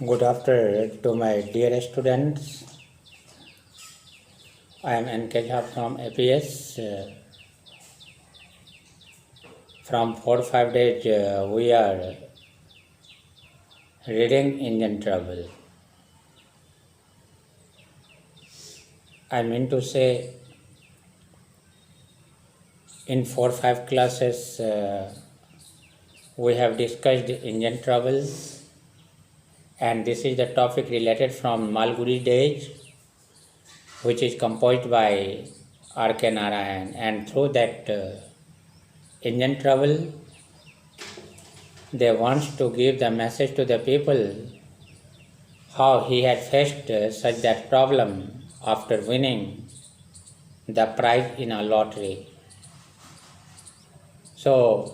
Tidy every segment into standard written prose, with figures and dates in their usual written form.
Good afternoon to my dear students. I am N.K. Jha from APS. From 4-5 days, we are reading Engine Trouble. I mean to say, in 4-5 classes, we have discussed engine troubles, and this is the topic related from Malgudi days, which is composed by R.K. Narayan, and through that engine trouble, they want to give the message to the people how he had faced such that problem after winning the prize in a lottery. So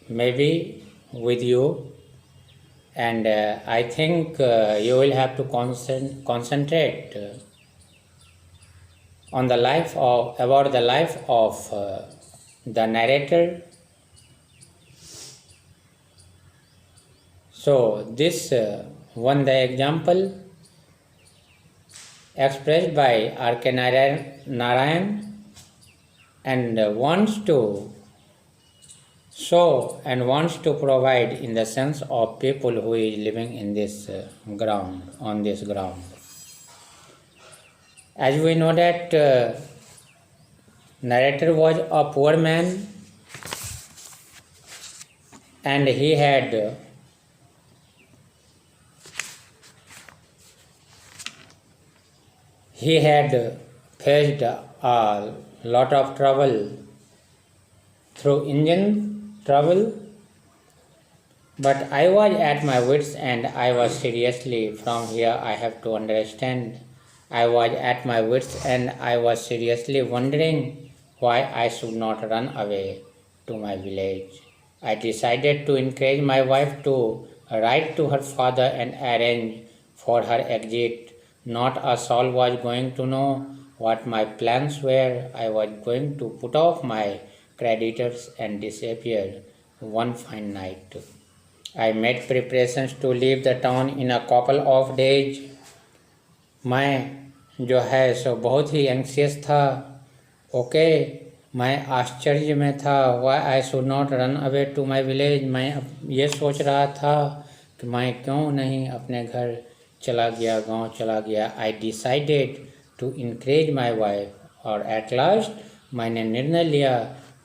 maybe with you, and I think you will have to concentrate on the life of about the life of the narrator. So this one the example expressed by R.K. Narayan and wants to show and wants to provide in the sense of people who is living in this ground, on this ground. As we know that narrator was a poor man and he had faced a lot of trouble through engine trouble, but I was at my wits end. I was seriously, from here I have to understand, I was at my wits end. I was seriously wondering why I should not run away to my village. I decided to encourage my wife to write to her father and arrange for her exit. Not a soul was going to know what my plans were. I was going to put off my creditors and disappear one fine night. I made preparations to leave the town in a couple of days. मैं जो है सो बहुत ही anxious था. Okay, मैं आश्चर्य में था. Why I should not run away to my village. मैं ये सोच रहा था कि मैं क्यों नहीं अपने घर चला गया, गांव चला गया. I decided to encourage my wife. और एट लास्ट मैंने निर्णय लिया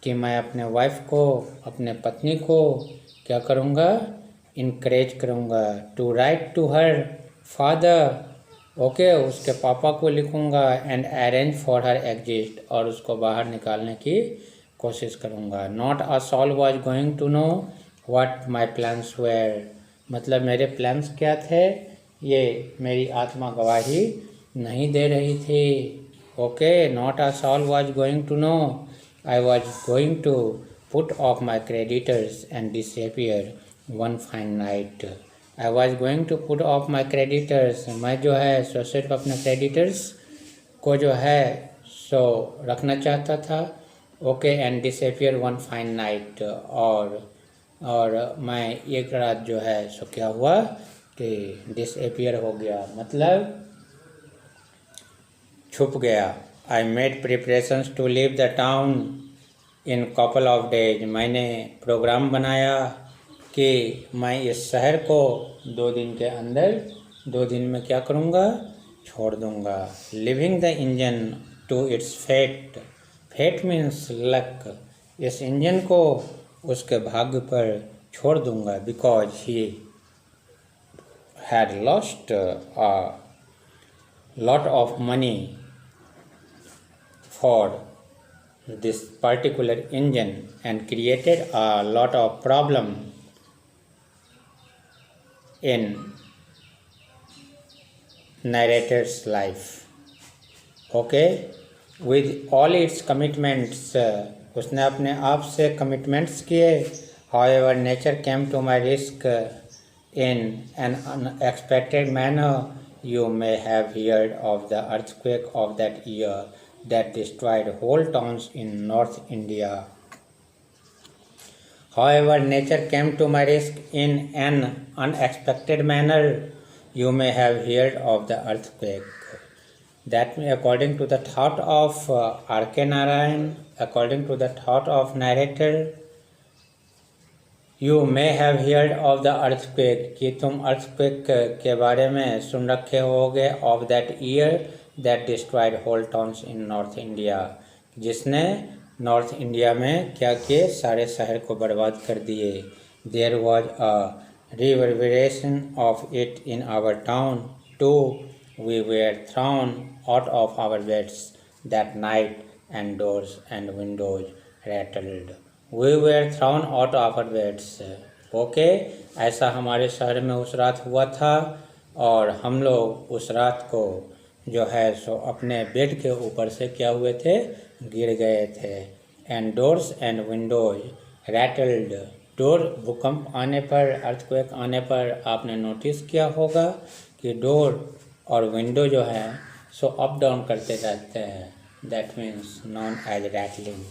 कि मैं अपने वाइफ को, अपने पत्नी को क्या करूँगा, इनकरेज करूँगा. To write to her father. Okay, उसके पापा को लिखूँगा. And arrange for her exit, और उसको बाहर निकालने की कोशिश करूँगा. Not a soul was going to know what my plans were. मतलब मेरे प्लान्स क्या थे ये मेरी आत्मा गवाही नहीं दे रही थी. Okay, not a soul was going to know. I was going to put off my creditors and disappear one fine night. I was going to put off my creditors. मैं जो है सो सिर्फ अपने क्रेडिटर्स को जो है सो रखना चाहता था. Okay, and disappear one fine night. और मैं एक रात जो है सो क्या हुआ कि डिसअपियर हो गया, मतलब छुप गया. I made preparations to leave the town in couple of days. मैंने प्रोग्राम बनाया कि मैं इस शहर को 2 दिन के अंदर, 2 दिन में क्या करूँगा, छोड़ दूँगा. Leaving the engine to its fate. Fate means luck. इस इंजन को उसके भाग्य पर छोड़ दूँगा. Because he had lost a lot of money for this particular engine and created a lot of problem in narrator's life. Okay, with all its commitments, उसने अपने आप से commitments किए. However, nature came to my risk in an unexpected manner. You may have heard of the earthquake of that year that destroyed whole towns in North India. However, nature came to my rescue in an unexpected manner. You may have heard of the earthquake. That according to the thought of R.K. Narayan, according to the thought of narrator, you may have heard of the earthquake, कि तुम earthquake के बारे में सुन रखे होगे, of that year that destroyed whole towns in North India, जिसने north India में क्या किए, सारे शहर को बर्बाद कर दिए. There was a reverberation of it in our town too. We were thrown out of our beds that night and doors and windows rattled. We were thrown out of our beds. Okay, ऐसा हमारे शहर में उस रात हुआ था और हम लोग उस रात को जो है सो अपने बेड के ऊपर से क्या हुए थे, गिर गए थे. And doors and Windows rattled. Door, भूकंप आने पर, अर्थक्वेक आने पर आपने नोटिस किया होगा कि डोर और विंडो जो है सो अप डाउन करते रहते हैं. That means non age rattling.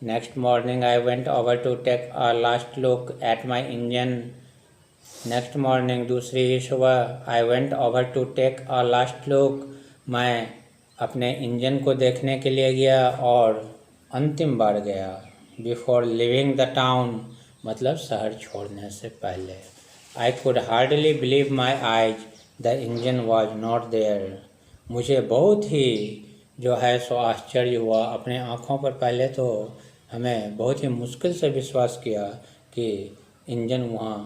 Next morning I went over to take a last look at my engine. Next morning, दूसरी ही सुबह, I went over to take a last look. मैं अपने engine को देखने के लिए गया और अंतिम बार गया. Before leaving the town, मतलब शहर छोड़ने से पहले. I could hardly believe my eyes. The engine was not there. मुझे बहुत ही जो है सो आश्चर्य हुआ अपने आँखों पर. पहले तो हमें बहुत ही मुश्किल से विश्वास किया कि इंजन वहाँ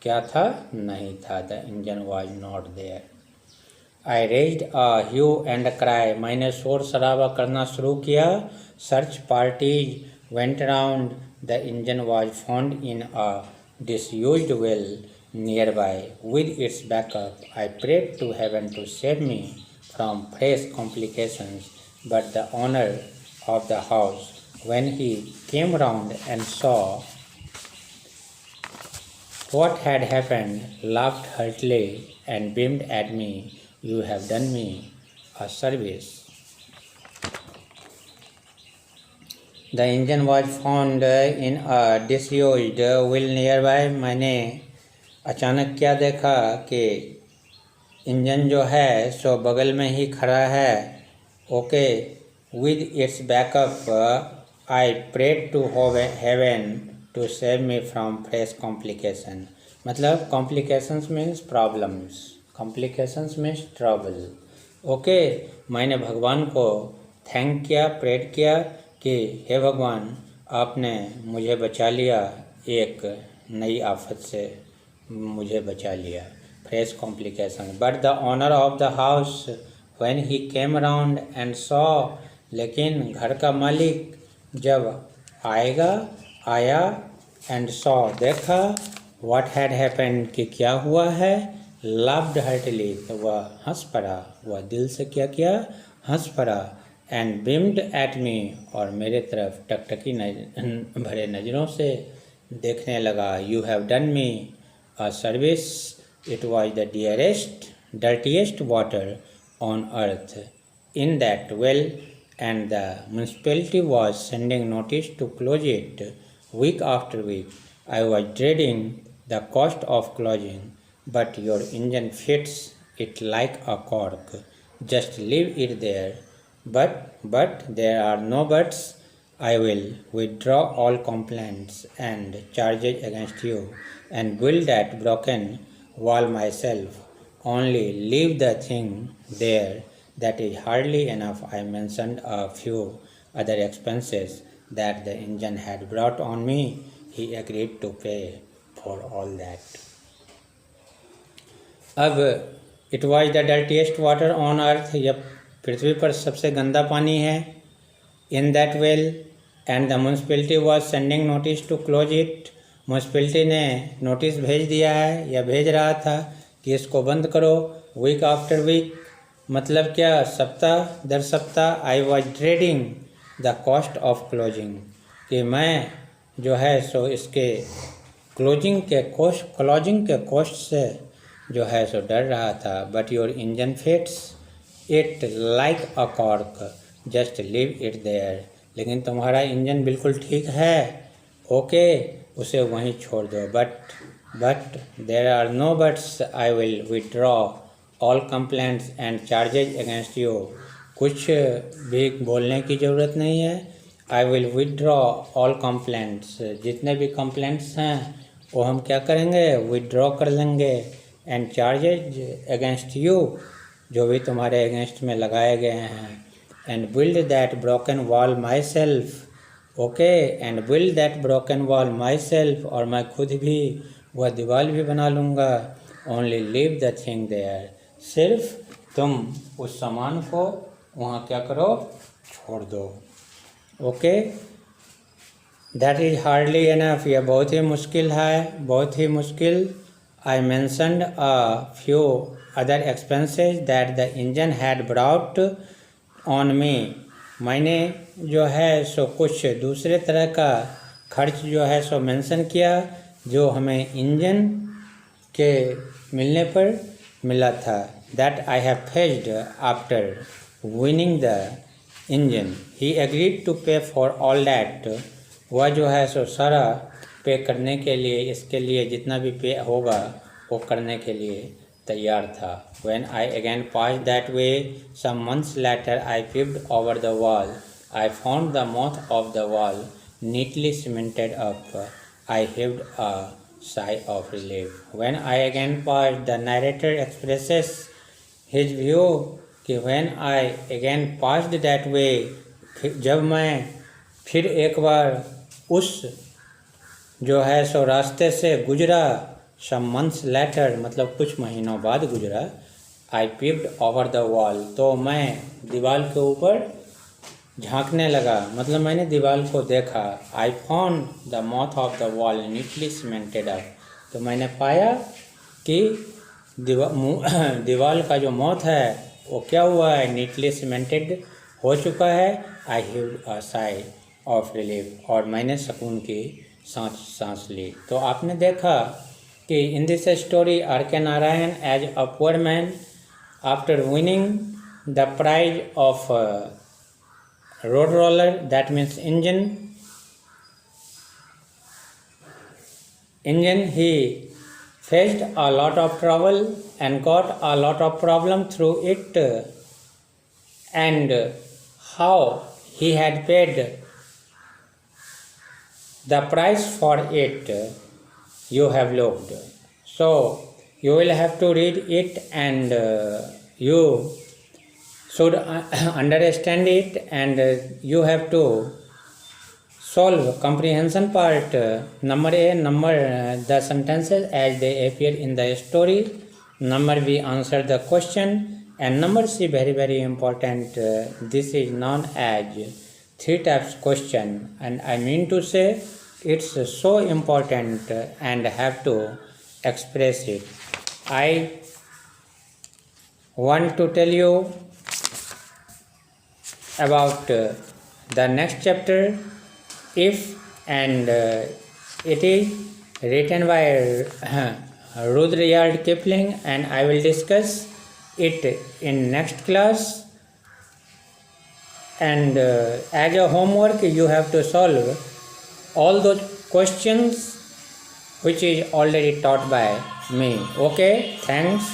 क्या था, नहीं था. The engine was not there. I raised a hue and cry. मैंने शोर शराबा करना शुरू किया. Search parties went around. The engine was found in a disused well nearby with its backup. I prayed to heaven to save me from fresh complications, but the owner of the house, when he came round and saw what had happened, laughed heartily and beamed at me. You have done me a service. The engine was found in a disused well nearby. मैंने अचानक क्या देखा कि engine जो है सो बगल में ही खड़ा है. Okay, with its backup, I prayed to heaven to save me from fresh complication. मतलब complications means problems, complications means trouble. Okay, मैंने भगवान को थैंक किया, प्रेड किया कि हे भगवान, आपने मुझे बचा लिया, एक नई आफत से मुझे बचा लिया. Fresh complication. But the owner of the house when he came around and saw, लेकिन घर का मालिक जब आया एंड सॉ, देखा, व्हाट हैड हैपेंड, कि क्या हुआ है, लव्ड हार्टली, तो वह हंस पड़ा, वह दिल से क्या किया, हंस पड़ा. एंड बीम्ड एट मी, और मेरे तरफ टकटकी भरे नज़रों से देखने लगा. You have done me a service. It was the dearest dirtiest water on earth in that well, and the municipality was sending notice to close it week after week. I was dreading the cost of closing, but your engine fits it like a cork. Just leave it there. But there are no buts. I will withdraw all complaints and charges against you and build that broken wall myself. Only leave the thing there. That is hardly enough. I mentioned a few other expenses that the engine had brought on me. He agreed to pay for all that. अब it was the dirtiest water on earth. यह पृथ्वी पर सबसे गंदा पानी है. In that well, and the municipality was sending notice to close it. Municipality ने notice भेज दिया है या भेज रहा था कि इसको बंद करो. वीक आफ्टर वीक, मतलब क्या, सप्ताह दर सप्ताह. I was dreading the cost of closing, कि मैं जो है सो इसके क्लोजिंग के कॉस्ट से जो है सो डर रहा था. But your engine fits it like a cork, just leave it there. लेकिन तुम्हारा इंजन बिल्कुल ठीक है, ओके, उसे वहीं छोड़ दो। But there are no buts, I will withdraw all complaints and charges against you. कुछ भी बोलने की ज़रूरत नहीं है। I will withdraw all complaints, जितने भी कंप्लेंट्स हैं वो हम क्या करेंगे, विड्रॉ कर लेंगे। एंड चार्जेज अगेंस्ट यू, जो भी तुम्हारे अगेंस्ट में लगाए गए हैं। And build that broken wall myself, okay, and build that broken wall myself, और मैं खुद भी वह दीवार भी बना लूँगा। Only leave the thing there, सिर्फ तुम उस सामान को वहाँ क्या करो, छोड़ दो। Okay, that is hardly enough, यह बहुत ही मुश्किल है, बहुत ही मुश्किल। आई mentioned a few other expenses that the engine had brought on me, मैंने जो है सो कुछ दूसरे तरह का खर्च जो है सो मेंशन किया जो हमें इंजन के मिलने पर मिला था। That I have faced after winning the engine, he agreed to pay for all that, वह जो है सो सारा पे करने के लिए, इसके लिए जितना भी पे होगा वो करने के लिए तैयार था। When I again passed that way some months later, I peeped over the wall. I found the mouth of the wall neatly cemented up. I heaved a sigh of relief. When I again passed, the narrator expresses his view कि when I again passed that way, जब मैं फिर एक बार उस जो है सो रास्ते से गुजरा, some months later मतलब कुछ महीनों बाद गुजरा, I peeped over the wall, तो मैं दीवार के ऊपर झांकने लगा, मतलब मैंने दीवार को देखा। I found the mouth of the wall neatly cemented up, तो मैंने पाया कि दीवार का जो मौत है वो क्या हुआ है, नीटली सीमेंटेड हो चुका है। I heaved a sigh of relief, और मैंने सुकून की सांस ली। तो आपने देखा कि in this story R K Narayan as a poor man after winning the prize of road roller, that means engine, he faced a lot of trouble and got a lot of problem through it, and how he had paid the price for it, you have looked. So you will have to read it, and you should understand it, and you have to solve comprehension part. Number A, number the sentences as they appear in the story. Number B, answer the question. And number C, very very important, this is known as 3 types question, and I mean to say it's so important and have to express it. I want to tell you about the next chapter, if, and it is written by Rudyard Kipling, and I will discuss it in next class. And as a homework you have to solve all those questions which is already taught by me. Okay, thanks.